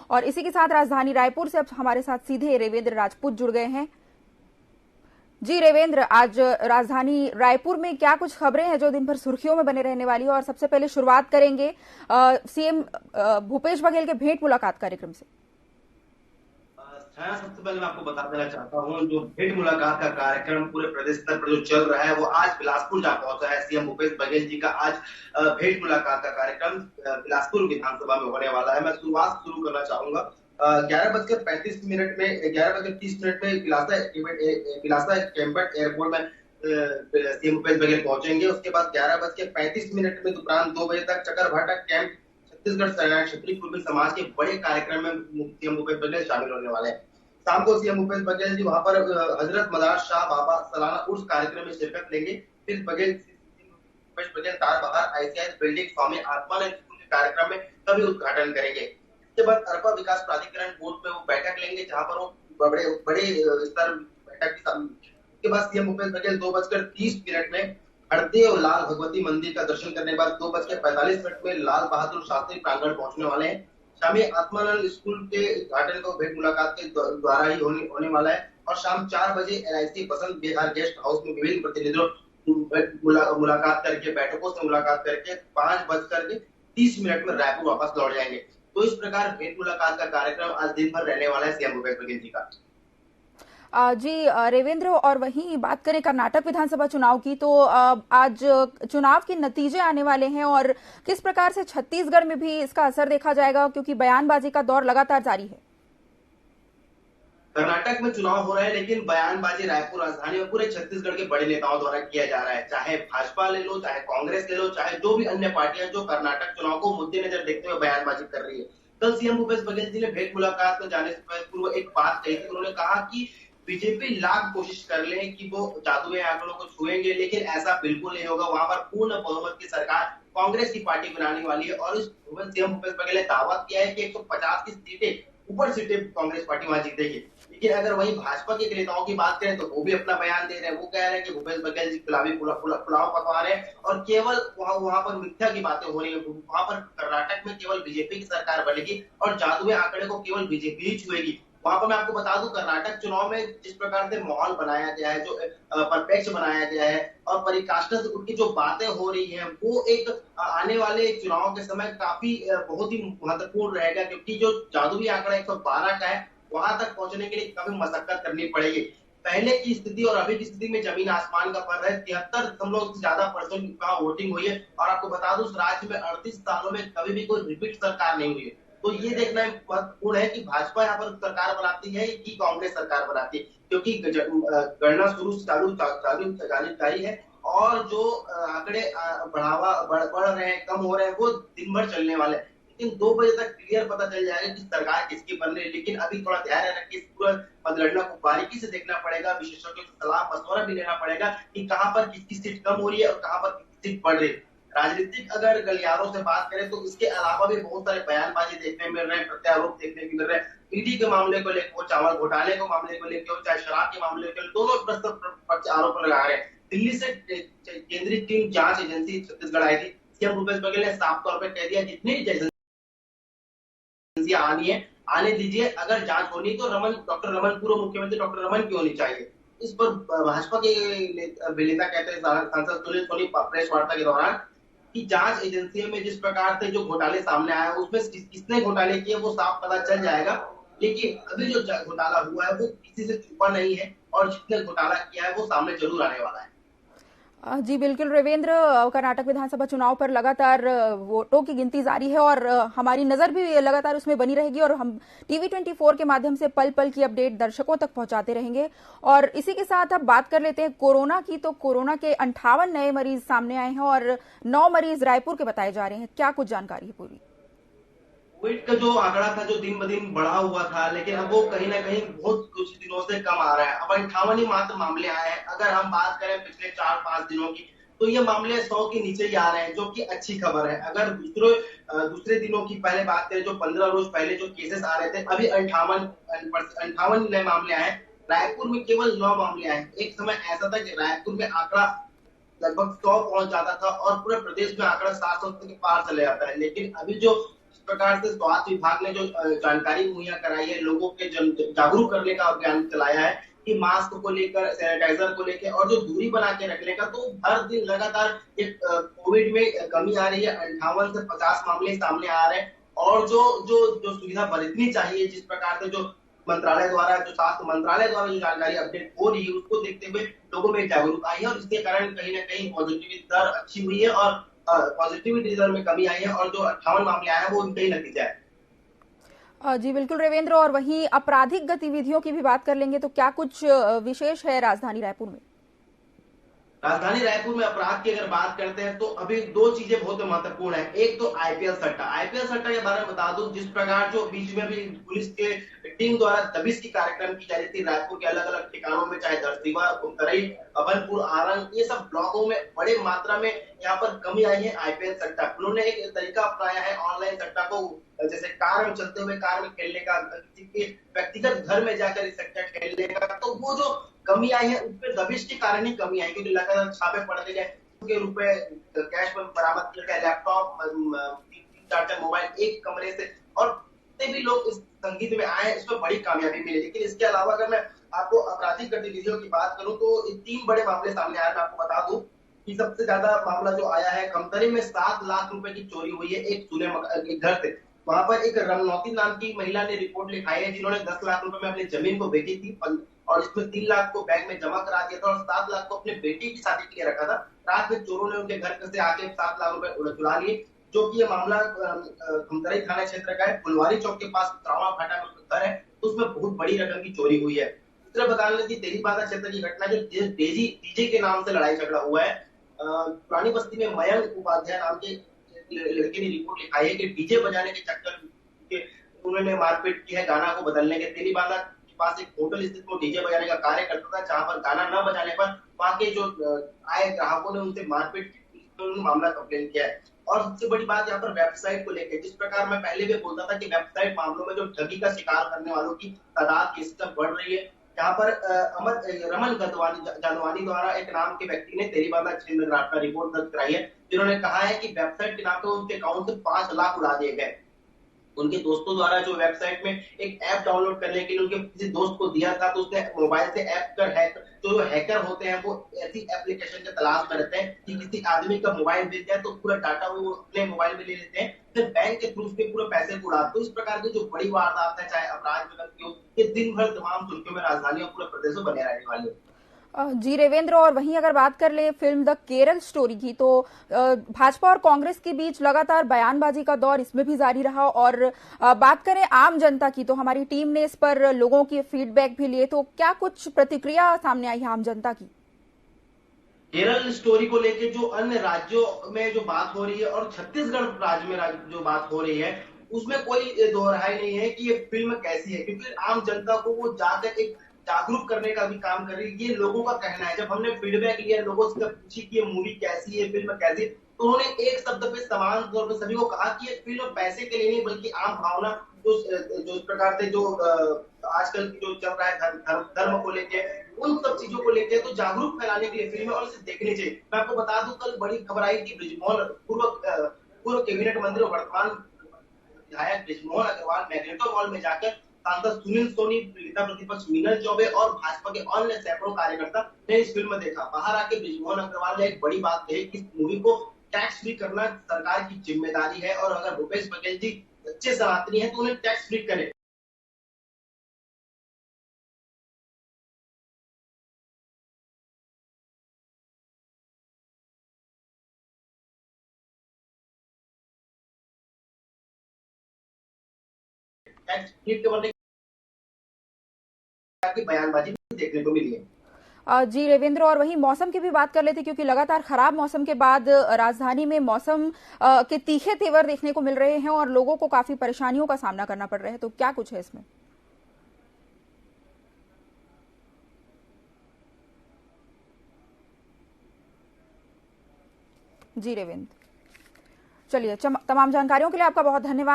और इसी के साथ राजधानी रायपुर से अब हमारे साथ सीधे रेवेंद्र राजपूत जुड़ गए हैं। जी रेवेंद्र, आज राजधानी रायपुर में क्या कुछ खबरें हैं जो दिन भर सुर्खियों में बने रहने वाली है? और सबसे पहले शुरुआत करेंगे सीएम भूपेश बघेल के भेंट मुलाकात कार्यक्रम से। छाया, सबसे पहले मैं आपको बता देना चाहता हूँ, जो भेंट मुलाकात का कार्यक्रम पूरे प्रदेश स्तर पर जो चल रहा है वो आज बिलासपुर जा पहुंचा है। सीएम भूपेश बघेल जी का आज भेंट मुलाकात का कार्यक्रम बिलासपुर विधानसभा में होने वाला है। मैं शुरुआत शुरू करना चाहूंगा 11:35 में 11:30 में बिलासा कैंपट एयरपोर्ट में सीएम भूपेश बघेल पहुंचेंगे। उसके बाद 11:35 में दोपहर 2 बजे तक चकरभाटा कैंप छत्तीसगढ़ शरणार्थी क्षत्रिय कुर्मी समाज के बड़े कार्यक्रम में सीएम भूपेश बघेल शामिल होने वाले हैं। शाम को सीएम भूपेश बघेल जी वहां पर हजरत मदार शाह बाबा सालाना उर्स कार्यक्रम में शिरकत लेंगे। फिर Bhupesh Baghel Tarbahar ICI building Swami Atmanand school के कार्यक्रम में कभी उद्घाटन करेंगे। इसके बाद अरपा विकास प्राधिकरण बोर्ड में वो बैठक लेंगे, जहां पर वो बड़े स्तर बैठक के बाद सीएम भूपेश बघेल 2:30 में हरदे और लाल भगवती मंदिर का दर्शन करने के बाद 2:45 में लाल बहादुर शास्त्री प्रांगण पहुंचने वाले हैं। शामी आत्मानंद स्कूल के उद्घाटन को भेंट मुलाकात के द्वारा ही होने वाला है। और शाम 4 बजे LIC Basant Vihar guest house में विभिन्न प्रतिनिधियों मुलाकात करके बैठकों से मुलाकात करके 5:30 में रायपुर वापस लौट जाएंगे। तो इस प्रकार भेंट मुलाकात का कार्यक्रम आज दिन भर रहने वाला है सीएम भूपेश बघेल जी का। जी रेवेंद्र, और वहीं बात करें कर्नाटक विधानसभा चुनाव की, तो आज चुनाव के नतीजे आने वाले हैं और किस प्रकार से छत्तीसगढ़ में भी इसका असर देखा जाएगा, क्योंकि बयानबाजी का दौर लगातार जारी है। कर्नाटक में चुनाव हो रहा है, लेकिन बयानबाजी रायपुर राजधानी में पूरे छत्तीसगढ़ के बड़े नेताओं द्वारा किया जा रहा है। चाहे भाजपा ले लो, चाहे कांग्रेस ले लो, चाहे जो भी अन्य पार्टियां जो कर्नाटक चुनाव को मद्देनजर देखते हुए बयानबाजी कर रही है। कल सीएम भूपेश बघेल जी ने भेंट मुलाकात में जाने से पूर्व एक बात कही थी। उन्होंने कहा कि बीजेपी लाख कोशिश कर ले कि वो जादुई आंकड़ों को छुएंगे, लेकिन ऐसा बिल्कुल नहीं होगा। वहां पर पूर्ण बहुमत की सरकार कांग्रेस की पार्टी बनाने वाली है। और सीएम भूपेश बघेल ने दावा किया है कि 150 की सीटें ऊपर सीटें कांग्रेस पार्टी वहां जीतेगी। लेकिन अगर वही भाजपा के नेताओं की बात करें तो वो भी अपना बयान दे रहे हैं। वो कह रहे हैं कि भूपेश बघेल जी गुलाबी पुलाव पकवा रहे हैं और केवल वहां पर मिथ्या की बातें हो रही है। वहां पर कर्नाटक में केवल बीजेपी की सरकार बनेगी और जादुई आंकड़े को केवल बीजेपी ही छुएगी। वहां पर मैं आपको बता दूं, कर्नाटक चुनाव में जिस प्रकार से माहौल बनाया गया है, जो परिप्रेक्ष्य बनाया गया है और परिकाष्ठा से उनकी जो बातें हो रही है, वो एक आने वाले चुनाव के समय काफी बहुत ही महत्वपूर्ण रहेगा। क्योंकि जो जादुई आंकड़ा 112 का है, वहां तक पहुंचने के लिए काफी मशक्कत करनी पड़ेगी। पहले की स्थिति और अभी की स्थिति में जमीन आसमान का फर्क है। 73% से ज्यादा परसेंट का वोटिंग हुई है। और आपको बता दूं, उस राज्य में 38 सालों में कभी भी कोई रिपीट सरकार नहीं हुई है। तो ये देखना महत्वपूर्ण है कि भाजपा यहाँ पर सरकार बनाती है कि कांग्रेस सरकार बनाती है, क्योंकि गणना शुरू से जारी है। और जो आंकड़े बढ़ रहे हैं, कम हो रहे हैं, वो दिन भर चलने वाले हैं। लेकिन 2 बजे तक क्लियर पता चल जाएगा कि सरकार किसकी बन रही है। लेकिन अभी थोड़ा ध्यान रखना कि इस पूरा मतगणना को बारीकी से देखना पड़ेगा, विशेषज्ञों से सलाह मशवरा भी लेना पड़ेगा कि कहाँ पर किसकी सीट कम हो रही है और कहाँ पर किसकी सीट बढ़ रही है। राजनीतिक अगर गलियारों से बात करें तो इसके अलावा भी बहुत सारे बयानबाजी देखने मिल रहे हैं, प्रत्यारोप देखने को मिल रहे हैं। ईडी के मामले को लेकर, चावल घोटाले के मामले को लेकर, चाहे शराब के मामले को लेकर, दोनों आरोप लगा रहे हैं। दिल्ली से केंद्रीय टीम जांच एजेंसी छत्तीसगढ़ आई थी। सीएम भूपेश बघेल ने साफ तौर पर कह दिया, जितनी एजेंसियां आनी है आने दीजिए। अगर जांच होनी तो डॉक्टर रमन, पूर्व मुख्यमंत्री डॉक्टर रमन की होनी चाहिए। इस पर भाजपा के नेता कहते हैं, सांसद सुनील सोनी प्रेस वार्ता के दौरान, कि जांच एजेंसियों में जिस प्रकार से जो घोटाले सामने आया, उसमें किसने घोटाले किए वो साफ पता चल जाएगा। लेकिन अभी जो घोटाला हुआ है वो किसी से छुपा नहीं है और जिसने घोटाला किया है वो सामने जरूर आने वाला है। जी बिल्कुल रेवेंद्र, कर्नाटक विधानसभा चुनाव पर लगातार वोटों की गिनती जारी है और हमारी नजर भी लगातार उसमें बनी रहेगी और हम टीवी 24 के माध्यम से पल पल की अपडेट दर्शकों तक पहुंचाते रहेंगे। और इसी के साथ अब बात कर लेते हैं कोरोना की। तो कोरोना के 58 नए मरीज सामने आए हैं और 9 मरीज रायपुर के बताए जा रहे हैं। क्या कुछ जानकारी है पूरी? कोविड का जो आंकड़ा था, जो दिन ब दिन बढ़ा हुआ था, लेकिन अब वो कहीं ना कहीं बहुत कुछ दिनों से कम आ रहा है। अब 58 ही मात्र मामले आए हैं। अगर हम बात करें पिछले 4-5 दिनों की, तो ये मामले 100 के नीचे ही आ रहे हैं, जो कि अच्छी खबर है। अगर दूसरे दिनों की पहले बात करें, जो 15 रोज पहले जो केसेस आ रहे थे, अभी 58 नए मामले आए। रायपुर में केवल 9 मामले आए। एक समय ऐसा था कि रायपुर में आंकड़ा लगभग 100 पहुंच जाता था और पूरे प्रदेश में आंकड़ा 700 के पार चले जाता है। लेकिन अभी जो जिस प्रकार से स्वास्थ्य विभाग ने जो जानकारी मुहैया कराई है, लोगों के जागरूक करने का अभियान चलाया है कि मास्क को लेकर, सैनिटाइजर को लेकर और जो दूरी बना के रखने का, तो हर दिन लगातार एक कोविड में कमी आ रही है। 58 से 50 मामले सामने आ रहे हैं और जो सुविधा बरतनी चाहिए, जिस प्रकार से जो स्वास्थ्य मंत्रालय द्वारा जो जानकारी अपडेट हो रही है, उसको देखते हुए लोगों में जागरूकता आई है और इसके कारण कहीं न कहीं पॉजिटिविटी दर अच्छी हुई है और पॉजिटिविटी दर में कमी आई है और जो 58 मामले आए हैं वो उनका ही नतीजा है। जी बिल्कुल रविंद्र, और वहीं आपराधिक गतिविधियों की भी बात कर लेंगे तो क्या कुछ विशेष है राजधानी रायपुर में? राजधानी रायपुर में अपराध की अगर बात करते हैं तो अभी दो चीजें बहुत महत्वपूर्ण है। एक तो आईपीएल सट्टा के बारे में बता दूं, जिस प्रकार जो बीच में भी पुलिस के टीम द्वारा दबिश की कार्यक्रम की जा रही थी रायपुर के अलग अलग ठिकानों में, चाहे दरसिवा, उतरई, अभनपुर, आरंग, ये सब ब्लॉकों में बड़े मात्रा में यहाँ पर कमी आई है आईपीएल सट्टा। उन्होंने एक तरीका अपनाया है ऑनलाइन सट्टा को, जैसे कार में चलते हुए कार में खेलने का, किसी के व्यक्तिगत घर में जाकर इस सट्टा खेलने का, तो वो जो कमी आई है उसपे दबिश के कारण ही कमी आई, क्योंकि लगातार छापे पड़ते गए, के रुपए कैश में बरामद किया गया, लैपटॉप, 3-4 मोबाइल एक कमरे से, और जितने भी लोग इस संगीत में आए इसमें बड़ी कामयाबी मिली। लेकिन इसके अलावा अगर मैं आपको आपराधिक गतिविधियों की बात करूं तो 3 बड़े मामले सामने आए। मैं आपको बता दूं कि सबसे ज्यादा मामला जो आया है खमतरी में 7 लाख रुपए की चोरी हुई है एक घर से। वहां पर एक रमनौती नाम की महिला ने रिपोर्ट लिखाई है, जिन्होंने 10 लाख रुपए में अपनी जमीन को बेची थी और इसमें 3 लाख को बैंक में जमा करा दिया था और 7 लाख को अपने बेटी की शादी के लिए रखा था। रात में चोरों ने उनके घर से आके 7 लाख रुपए चुरा लिए, जो कि ये मामला खमतराई थाना क्षेत्र का है। फुलवारी चौक के पास त्रावा फाटा में उसका घर है, तो उसमें बहुत बड़ी रकम की चोरी हुई है। दूसरा बता लें कि तेलीबांधा क्षेत्र की घटना, जो डीजे के नाम से लड़ाई झगड़ा हुआ है। पुरानी बस्ती में मयंक उपाध्याय नाम के लड़के ने रिपोर्ट लिखाई है कि डीजे बजाने के चक्कर में उन्होंने मारपीट की है गाना को बदलने के। तेलीबांधा के पास एक होटल स्थित वो डीजे बजाने का कार्य करता था, जहां पर गाना न बजाने पर वहां के जो आए ग्राहकों ने उनसे मारपीट की, उन्होंने मामला कंप्लेन किया है। और सबसे बड़ी बात यहाँ पर वेबसाइट को लेकर, जिस प्रकार मैं पहले भी बोलता था कि वेबसाइट मामलों में जो ठगी का शिकार करने वालों की तादाद किस तरह बढ़ रही है, यहाँ पर रमन जादवानी द्वारा एक नाम के व्यक्ति ने तेलीबांधा क्षेत्र में का रिपोर्ट दर्ज कराई है, जिन्होंने कहा है कि वेबसाइट के नाम पर उनके अकाउंट से 5 लाख उड़ा दिए गए। उनके दोस्तों द्वारा जो वेबसाइट में एक ऐप डाउनलोड करने के लिए उनके किसी दोस्त को दिया था, तो उसने मोबाइल से ऐप कर जो हैकर होते हैं वो ऐसी एप्लीकेशन की तलाश में रहते हैं कि किसी आदमी का मोबाइल मिल जाए तो पूरा डाटा वो अपने मोबाइल में ले लेते हैं, फिर बैंक के थ्रू उसके पूरे पैसे को उड़ाते। तो इस प्रकार की जो बड़ी वारदात है, चाहे अपराध में हो, ये दिन भर तमाम सुर्खियों में राजधानी और पूरे प्रदेश में बने रहने वाली है। जी रविंद्र, और वहीं अगर बात कर ले फिल्म द केरल स्टोरी की, तो भाजपा और कांग्रेस के बीच लगातार बयानबाजी का दौर इसमें भी जारी रहा। और बात करें आम जनता की, तो हमारी टीम ने इस पर लोगों की फीडबैक भी लिए, तो क्या कुछ प्रतिक्रिया सामने आई है आम जनता की? केरल स्टोरी को लेकर जो अन्य राज्यों में जो बात हो रही है और छत्तीसगढ़ राज्य में जो बात हो रही है, उसमें कोई दोहराई नहीं है कि ये फिल्म कैसी है, क्योंकि आम जनता को वो जाकर एक जागरूक करने का भी काम कर रही है। ये लोगों का कहना है। जब हमने फीडबैक लिया, लोगों से पूछी कि ये मूवी कैसी है, फिल्म कैसी है, तो उन्होंने एक शब्द पे समान तौर पर सभी को कहा कि ये फिल्म पैसे के लिए नहीं बल्कि आम भावना, जो इस प्रकार से जो आजकल की जो चल रहा है धर्म को लेके, उन सब चीजों को लेके तो जागरूक फैलाने के लिए फिल्म और इसे देखनी चाहिए। मैं आपको बता दूं, कल बड़ी खबर आई कि बृजमोहन पूर्व कैबिनेट मंत्री और वर्तमान विधायक बृजमोहन अग्रवाल मैग्नेटो मॉल में जाकर सांसद सुनील सोनी, नेता प्रतिपक्ष मीनल चौबे और भाजपा के अन्य सैकड़ों कार्यकर्ता ने इस फिल्म में देखा। बाहर आके बृजमोहन अग्रवाल ने एक बड़ी बात कही कि इस मूवी को टैक्स फ्री करना सरकार की जिम्मेदारी है और अगर भूपेश बघेल जी सच्चे सनातनी है तो उन्हें टैक्स फ्री करें। टैक्स फ्री करने की बयानबाजी देखने को मिली है। जी रविंद्र, और वहीं मौसम की भी बात कर लेते, क्योंकि लगातार खराब मौसम के बाद राजधानी में मौसम के तीखे तेवर देखने को मिल रहे हैं और लोगों को काफी परेशानियों का सामना करना पड़ रहा है, तो क्या कुछ है इसमें? जी रविंद्र, चलिए, तमाम जानकारियों के लिए आपका बहुत धन्यवाद।